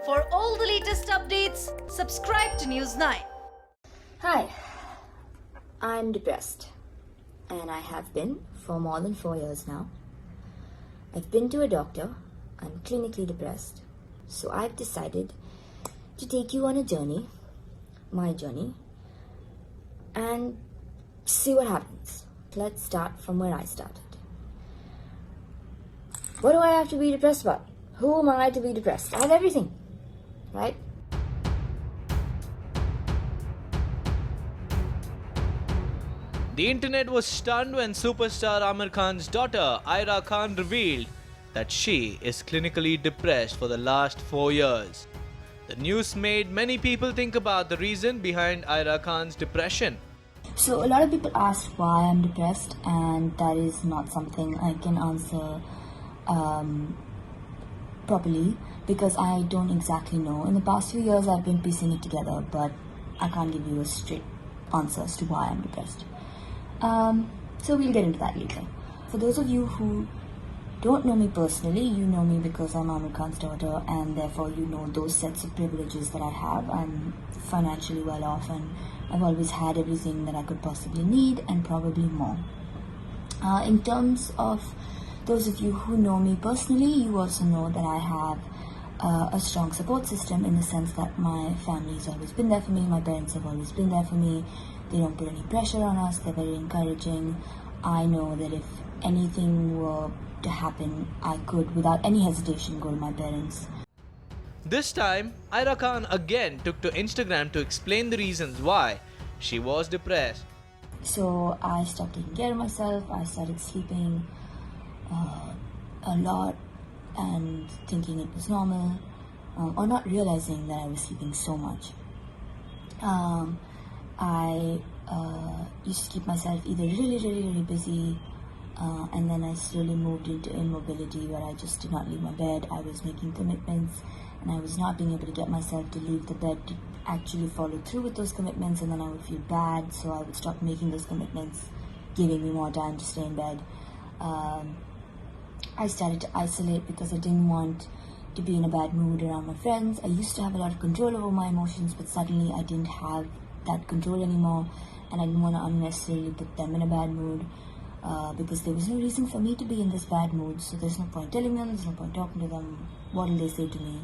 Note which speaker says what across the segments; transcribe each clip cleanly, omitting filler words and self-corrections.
Speaker 1: For all the latest updates, subscribe to News 9.
Speaker 2: Hi, I'm depressed, and I have been for more than 4 years now. I've been to a doctor. I'm clinically depressed. So I've decided to take you on a journey, my journey, and see what happens. Let's start from where I started. What do I have to be depressed about? Who am I to be depressed? I have everything, right?
Speaker 3: The internet was stunned when superstar Aamir Khan's daughter Ira Khan revealed that she is clinically depressed for the last 4 years. The news made many people think about the reason behind Ira Khan's depression.
Speaker 2: So a lot of people ask why I'm depressed, and that is not something I can answer properly because I don't exactly know. In the past few years I've been piecing it together, but I can't give you a straight answer as to why I'm depressed. So we'll get into that later. For those of you who don't know me personally, you know me because I'm Aamir Khan's daughter, and therefore you know those sets of privileges that I have. I'm financially well off, and I've always had everything that I could possibly need and probably more. In terms of those of you who know me personally, you also know that I have a strong support system in the sense that my family's always been there for me, my parents have always been there for me. They don't put any pressure on us, they're very encouraging. I know that if anything were to happen, I could without any hesitation go to my parents.
Speaker 3: This time, Ira Khan again took to Instagram to explain the reasons why she was depressed.
Speaker 2: So I stopped taking care of myself, I started sleeping a lot and thinking it was normal, or not realizing that I was sleeping so much. I used to keep myself either really busy, and then I slowly moved into immobility where I just did not leave my bed. I was making commitments and I was not being able to get myself to leave the bed to actually follow through with those commitments, and then I would feel bad, so I would stop making those commitments, giving me more time to stay in bed. I started to isolate because I didn't want to be in a bad mood around my friends. I used to have a lot of control over my emotions, but suddenly I didn't have that control anymore, and I didn't want to unnecessarily put them in a bad mood because there was no reason for me to be in this bad mood, so there's no point telling them, there's no point talking to them. What will they say to me?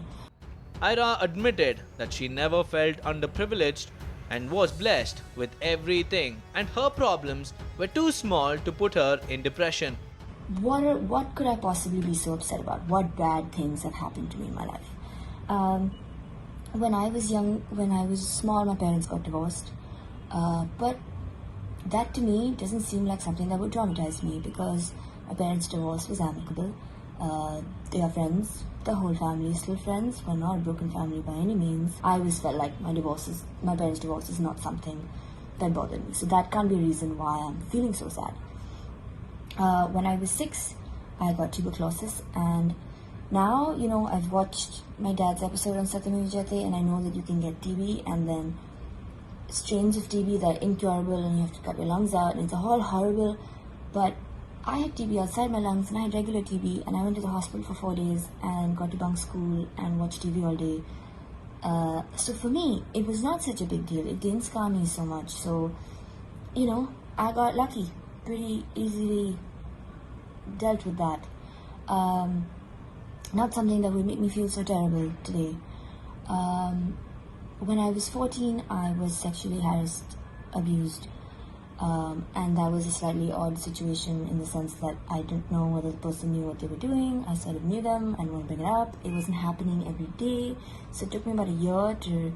Speaker 3: Ira admitted that she never felt underprivileged and was blessed with everything, and her problems were too small to put her in depression.
Speaker 2: What could I possibly be so upset about? What bad things have happened to me in my life? When I was young, when I was small, my parents got divorced. But that to me doesn't seem like something that would traumatize me because my parents' divorce was amicable. They are friends. The whole family is still friends. We're not a broken family by any means. I always felt like my parents' divorce is not something that bothered me. So that can't be a reason why I'm feeling so sad. When I was 6, I got tuberculosis, and now, you know, I've watched my dad's episode on Satyam Vijayate, and I know that you can get TB, and then strains of TB that are incurable, and you have to cut your lungs out, and it's all horrible. But I had TB outside my lungs, and I had regular TB, and I went to the hospital for 4 days, and got to bunk school, and watched TV all day. So for me, it was not such a big deal. It didn't scar me so much. So, you know, I got lucky. Pretty easily dealt with that. Not something that would make me feel so terrible today. When I was 14, I was sexually harassed, abused, and that was a slightly odd situation in the sense that I didn't know whether the person knew what they were doing. I sort of knew them, I didn't want to bring it up. It wasn't happening every day, so it took me about a year to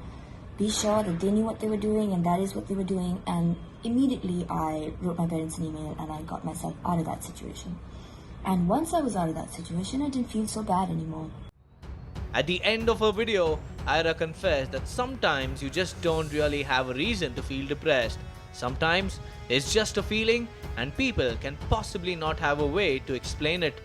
Speaker 2: be sure that they knew what they were doing, and that is what they were doing. And immediately I wrote my parents an email and I got myself out of that situation. And once I was out of that situation, I didn't feel so bad anymore.
Speaker 3: At the end of her video, Ira confessed that sometimes you just don't really have a reason to feel depressed. Sometimes it's just a feeling and people can possibly not have a way to explain it.